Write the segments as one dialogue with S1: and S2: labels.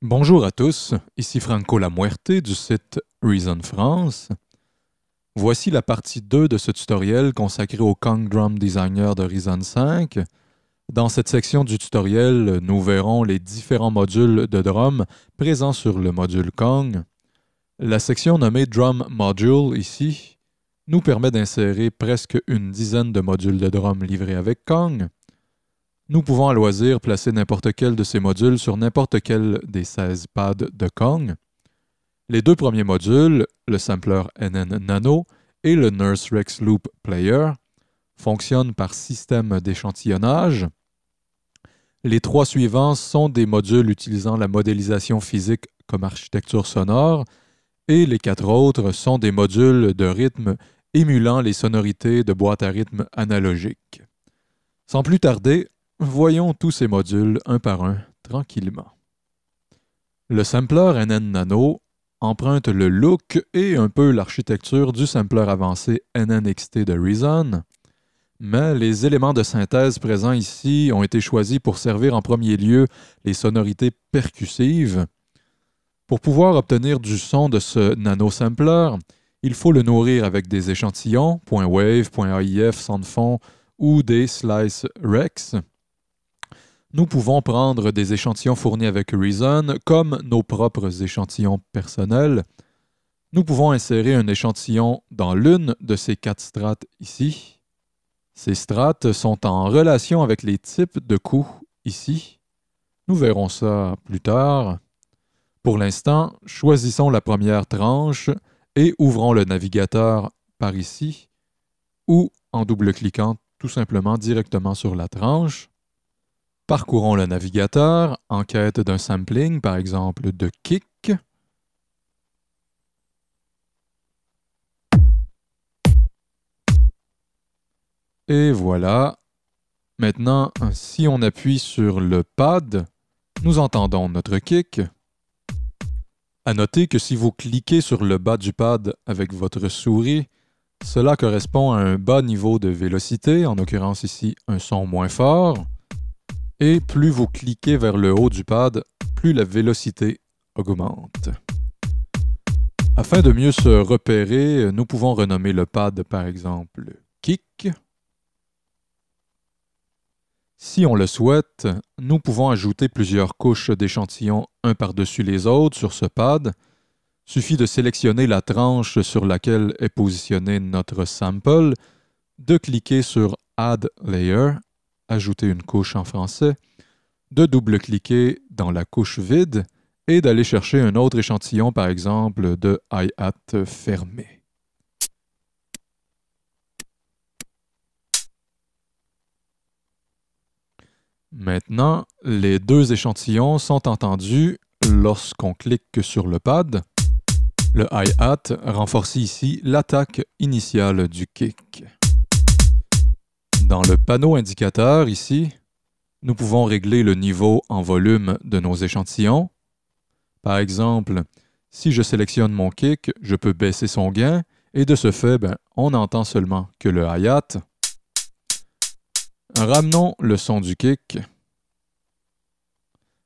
S1: Bonjour à tous, ici Franco Lamuerte du site Reason France. Voici la partie 2 de ce tutoriel consacré au Kong Drum Designer de Reason 5. Dans cette section du tutoriel, nous verrons les différents modules de drum présents sur le module Kong. La section nommée Drum Module ici nous permet d'insérer presque une dizaine de modules de drum livrés avec Kong. Nous pouvons à loisir placer n'importe quel de ces modules sur n'importe quel des 16 pads de Kong. Les deux premiers modules, le sampler NN Nano et le Nurse Rex Loop Player, fonctionnent par système d'échantillonnage. Les trois suivants sont des modules utilisant la modélisation physique comme architecture sonore et les quatre autres sont des modules de rythme émulant les sonorités de boîte à rythme analogique. Sans plus tarder, voyons tous ces modules un par un, tranquillement. Le sampler NN Nano emprunte le look et un peu l'architecture du sampler avancé NNXT de Reason, mais les éléments de synthèse présents ici ont été choisis pour servir en premier lieu les sonorités percussives. Pour pouvoir obtenir du son de ce nano-sampler, il faut le nourrir avec des échantillons, .wave, .aif, son de fond ou des slice Rex. Nous pouvons prendre des échantillons fournis avec Reason comme nos propres échantillons personnels. Nous pouvons insérer un échantillon dans l'une de ces 4 strates ici. Ces strates sont en relation avec les types de coups ici. Nous verrons ça plus tard. Pour l'instant, choisissons la première tranche et ouvrons le navigateur par ici ou en double-cliquant tout simplement directement sur la tranche. Parcourons le navigateur en quête d'un sampling, par exemple de kick. Et voilà. Maintenant, si on appuie sur le pad, nous entendons notre kick. À noter que si vous cliquez sur le bas du pad avec votre souris, cela correspond à un bas niveau de vélocité, en l'occurrence ici un son moins fort. Et plus vous cliquez vers le haut du pad, plus la vélocité augmente. Afin de mieux se repérer, nous pouvons renommer le pad par exemple Kick. Si on le souhaite, nous pouvons ajouter plusieurs couches d'échantillons un par-dessus les autres sur ce pad. Suffit de sélectionner la tranche sur laquelle est positionné notre sample, de cliquer sur Add Layer, ajouter une couche en français, de double-cliquer dans la couche vide et d'aller chercher un autre échantillon, par exemple de hi-hat fermé. Maintenant, les deux échantillons sont entendus lorsqu'on clique sur le pad. Le hi-hat renforce ici l'attaque initiale du kick. Dans le panneau indicateur, ici, nous pouvons régler le niveau en volume de nos échantillons. Par exemple, si je sélectionne mon kick, je peux baisser son gain et de ce fait, on n'entend seulement que le hi-hat. Ramenons le son du kick.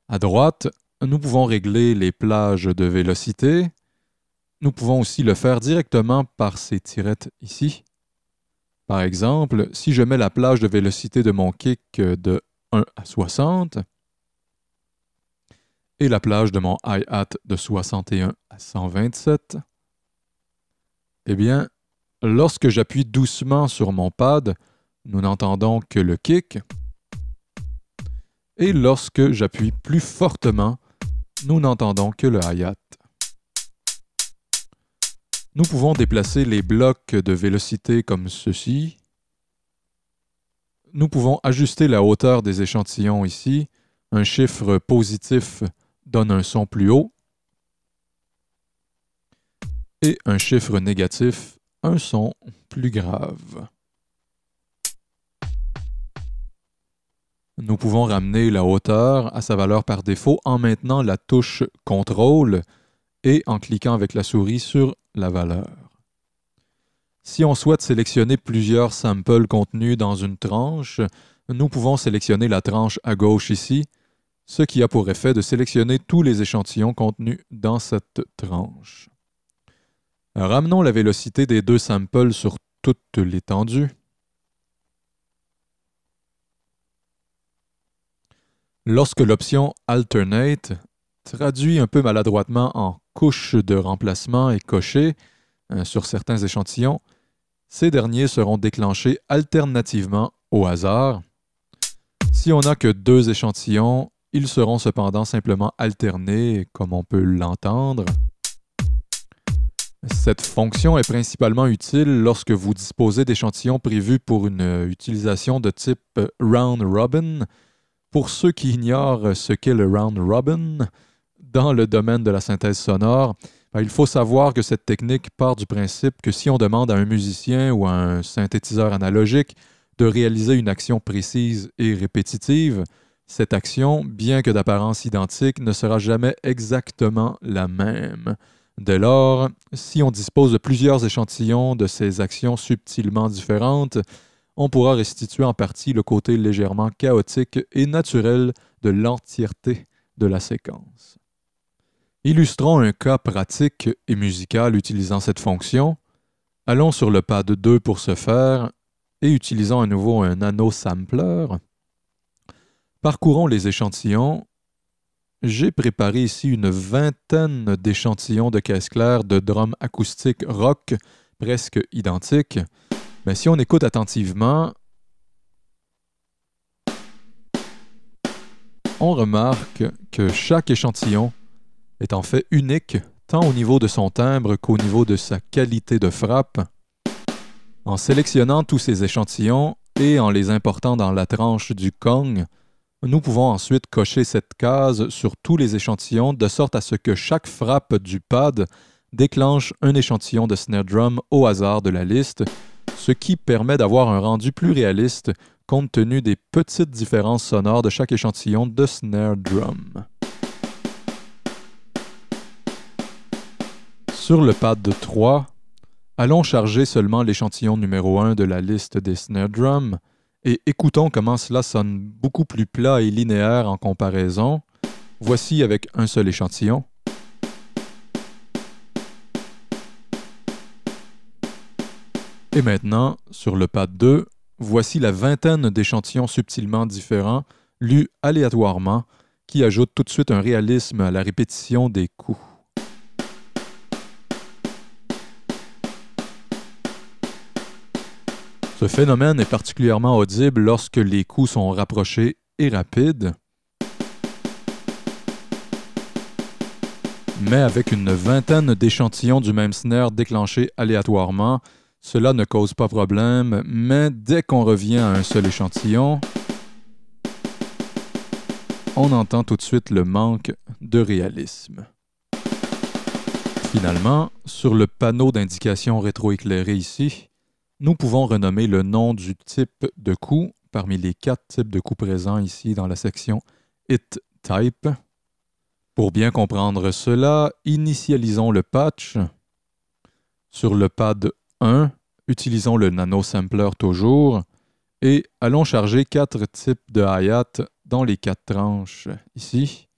S1: À droite, nous pouvons régler les plages de vélocité. Nous pouvons aussi le faire directement par ces tirettes ici. Par exemple, si je mets la plage de vélocité de mon kick de 1 à 60 et la plage de mon hi-hat de 61 à 127, eh bien, lorsque j'appuie doucement sur mon pad, nous n'entendons que le kick. Et lorsque j'appuie plus fortement, nous n'entendons que le hi-hat. Nous pouvons déplacer les blocs de vélocité comme ceci. Nous pouvons ajuster la hauteur des échantillons ici. Un chiffre positif donne un son plus haut. Et un chiffre négatif, un son plus grave. Nous pouvons ramener la hauteur à sa valeur par défaut en maintenant la touche « Contrôle » et en cliquant avec la souris sur la valeur. Si on souhaite sélectionner plusieurs samples contenus dans une tranche, nous pouvons sélectionner la tranche à gauche ici, ce qui a pour effet de sélectionner tous les échantillons contenus dans cette tranche. Ramenons la vélocité des deux samples sur toute l'étendue. Lorsque l'option Alternate traduit un peu maladroitement en couche de remplacement et coché sur certains échantillons, ces derniers seront déclenchés alternativement au hasard. Si on n'a que deux échantillons, ils seront cependant simplement alternés, comme on peut l'entendre. Cette fonction est principalement utile lorsque vous disposez d'échantillons prévus pour une utilisation de type round robin. Pour ceux qui ignorent ce qu'est le round robin, dans le domaine de la synthèse sonore, il faut savoir que cette technique part du principe que si on demande à un musicien ou à un synthétiseur analogique de réaliser une action précise et répétitive, cette action, bien que d'apparence identique, ne sera jamais exactement la même. Dès lors, si on dispose de plusieurs échantillons de ces actions subtilement différentes, on pourra restituer en partie le côté légèrement chaotique et naturel de l'entièreté de la séquence. Illustrons un cas pratique et musical utilisant cette fonction. Allons sur le pad 2 pour ce faire et utilisons à nouveau un nano-sampler. Parcourons les échantillons. J'ai préparé ici une vingtaine d'échantillons de caisse claire de drums acoustiques rock presque identiques. Mais si on écoute attentivement, on remarque que chaque échantillon est en fait unique, tant au niveau de son timbre qu'au niveau de sa qualité de frappe. En sélectionnant tous ces échantillons et en les important dans la tranche du Kong, nous pouvons ensuite cocher cette case sur tous les échantillons de sorte à ce que chaque frappe du pad déclenche un échantillon de snare drum au hasard de la liste, ce qui permet d'avoir un rendu plus réaliste compte tenu des petites différences sonores de chaque échantillon de snare drum. Sur le pad 3, allons charger seulement l'échantillon numéro 1 de la liste des snare drums et écoutons comment cela sonne beaucoup plus plat et linéaire en comparaison. Voici avec un seul échantillon. Et maintenant, sur le pad 2, voici la vingtaine d'échantillons subtilement différents, lus aléatoirement, qui ajoutent tout de suite un réalisme à la répétition des coups. Ce phénomène est particulièrement audible lorsque les coups sont rapprochés et rapides. Mais avec une vingtaine d'échantillons du même snare déclenchés aléatoirement, cela ne cause pas problème, mais dès qu'on revient à un seul échantillon, on entend tout de suite le manque de réalisme. Finalement, sur le panneau d'indication rétroéclairé ici, nous pouvons renommer le nom du type de coup parmi les 4 types de coups présents ici dans la section Hit Type. Pour bien comprendre cela, initialisons le patch. Sur le pad 1, utilisons le nano-sampler toujours et allons charger 4 types de hi-hat dans les 4 tranches ici.